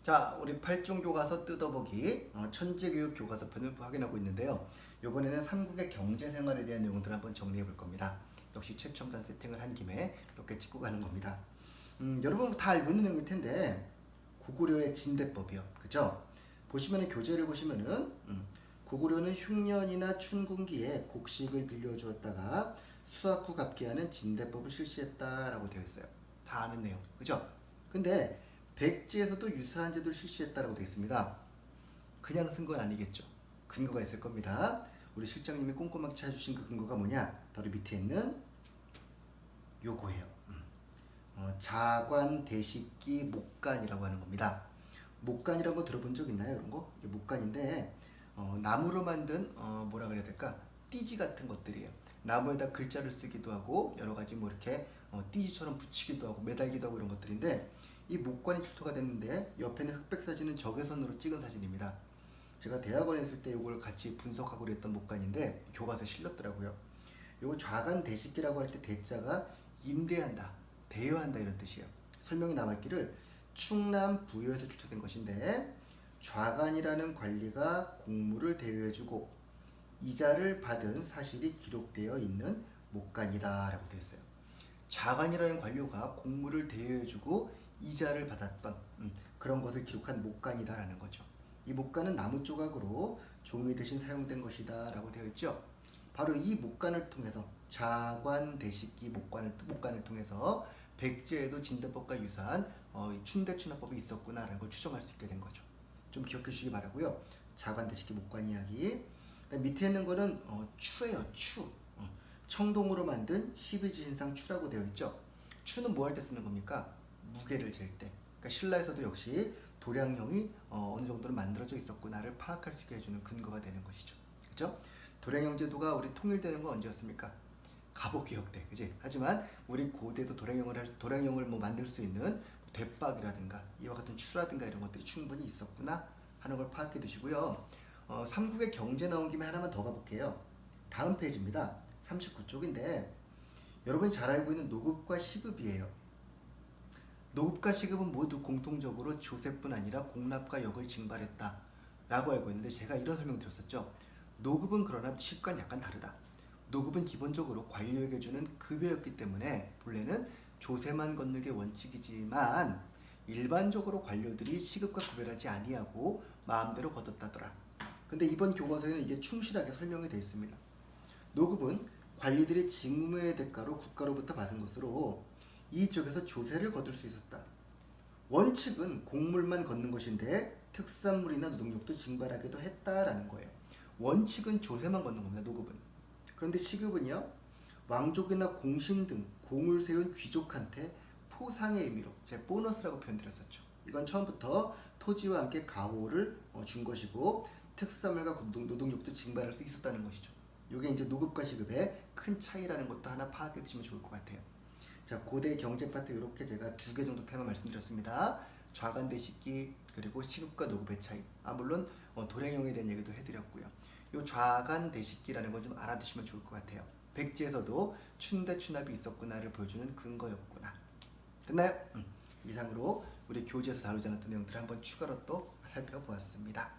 자, 우리 8종 교과서 뜯어보기 천재교육 교과서편을 확인하고 있는데요. 이번에는 삼국의 경제생활에 대한 내용들을 한번 정리해 볼 겁니다. 역시 최첨단 세팅을 한 김에 이렇게 찍고 가는 겁니다. 여러분 다 알고 있는 내용일 텐데 고구려의 진대법이요. 그죠? 보시면은 교재를 보시면은 고구려는 흉년이나 춘궁기에 곡식을 빌려주었다가 수확 후 갚게 하는 진대법을 실시했다라고 되어 있어요. 다 아는 내용. 그죠? 근데 백지에서도 유사한 제도를 실시했다라고 되어 있습니다. 그냥 쓴 건 아니겠죠. 근거가 있을 겁니다. 우리 실장님이 꼼꼼하게 찾아주신 그 근거가 뭐냐? 바로 밑에 있는 요거예요. 자관 대식기 목간이라고 하는 겁니다. 목간이라는 거 들어본 적 있나요? 이런 거? 이게 목간인데 나무로 만든 뭐라 그래야 될까? 띠지 같은 것들이에요. 나무에다 글자를 쓰기도 하고 여러 가지 뭐 이렇게 띠지처럼 붙이기도 하고 매달기도 하고 이런 것들인데 이 목관이 출토가 됐는데 옆에는 흑백 사진은 적외선으로 찍은 사진입니다. 제가 대학원에 있을 때 이걸 같이 분석하고 그랬던 목관인데 교과서에 실렸더라고요. 이거 좌관 대식기라고 할 때 대자가 임대한다, 대여한다 이런 뜻이에요. 설명이 남았기를 충남 부여에서 출토된 것인데 좌관이라는 관리가 공물을 대여해주고 이자를 받은 사실이 기록되어 있는 목관이다 라고 되어 있어요. 좌관이라는 관료가 공물을 대여해주고 이자를 받았던 그런 것을 기록한 목간이다라는 거죠. 이 목간은 나무 조각으로 종이 대신 사용된 것이다 라고 되어 있죠. 바로 이 목간을 통해서 자관 대식기 목간을 통해서 백제에도 진대법과 유사한 춘대춘합법이 있었구나라는 걸 추정할 수 있게 된 거죠. 좀 기억해 주시기 바라고요. 자관 대식기 목간 이야기. 밑에 있는 거는 추예요. 추. 청동으로 만든 12지신상 추라고 되어 있죠. 추는 뭐 할 때 쓰는 겁니까? 무게를 잴 때. 그러니까 신라에서도 역시 도량형이 어느 정도는 만들어져 있었구나를 파악할 수 있게 해주는 근거가 되는 것이죠. 그죠? 도량형 제도가 우리 통일되는 건 언제였습니까? 가보개혁 때, 그지? 하지만 우리 고대도 도량형을 뭐 만들 수 있는 대박이라든가 이와 같은 추라든가 이런 것들이 충분히 있었구나 하는 걸 파악해 두시고요. 삼국의 경제 나온 김에 하나만 더 가볼게요. 다음 페이지입니다. 39쪽인데 여러분이 잘 알고 있는 노급과 시급이에요. 노급과 시급은 모두 공통적으로 조세뿐 아니라 공납과 역을 징발했다 라고 알고 있는데 제가 이런 설명 드렸었죠. 노급은 그러나 시급과는 약간 다르다. 노급은 기본적으로 관료에게 주는 급여였기 때문에 본래는 조세만 걷는 게 원칙이지만 일반적으로 관료들이 시급과 구별하지 아니하고 마음대로 걷었다더라. 근데 이번 교과서에는 이게 충실하게 설명이 되어 있습니다. 노급은 관리들이 직무의 대가로 국가로부터 받은 것으로 이 쪽에서 조세를 거둘 수 있었다. 원칙은 곡물만 걷는 것인데 특산물이나 노동력도 징발하기도 했다라는 거예요. 원칙은 조세만 걷는 겁니다. 노급은. 그런데 시급은요. 왕족이나 공신 등 공을 세운 귀족한테 포상의 의미로 제가 보너스라고 표현드렸었죠. 이건 처음부터 토지와 함께 가호를 준 것이고 특수산물과 노동력도 징발할 수 있었다는 것이죠. 이게 이제 노급과 시급의 큰 차이라는 것도 하나 파악해 두시면 좋을 것 같아요. 자, 고대 경제 파트 이렇게 제가 2개 정도 테마 말씀드렸습니다. 좌관 대식기 그리고 시급과 노급의 차이. 물론 도량형에 대한 얘기도 해드렸고요. 이 좌관 대식기라는 건 좀 알아두시면 좋을 것 같아요. 백지에서도 춘대춘합이 있었구나를 보여주는 근거였구나. 됐나요? 이상으로 우리 교재에서 다루지 않았던 내용들을 한번 추가로 또 살펴보았습니다.